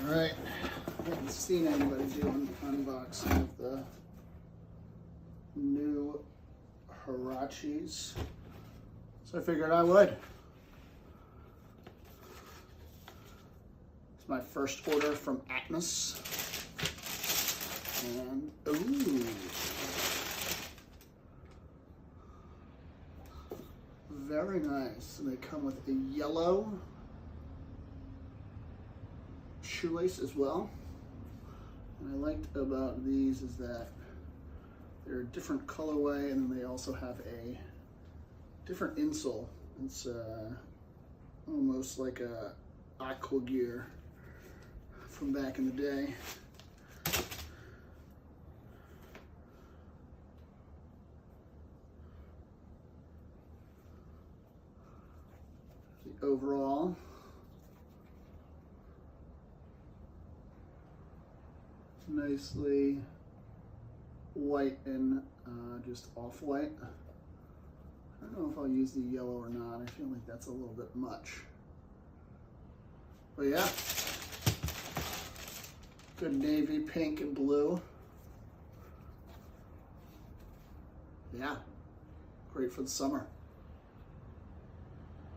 All right, I haven't seen anybody do an unboxing of the new Huaraches, so I figured I would. It's my first order from Atmos, and ooh, very nice. And they come with a yellow shoelace as well. And I liked about these is that they're a different colorway, and then they also have a different insole. It's almost like a aqua gear from back in the day. The overall. Nicely white and just off-white. I don't know if I'll use the yellow or not. I feel like that's a little bit much. But yeah, good navy, pink, and blue. Yeah, great for the summer.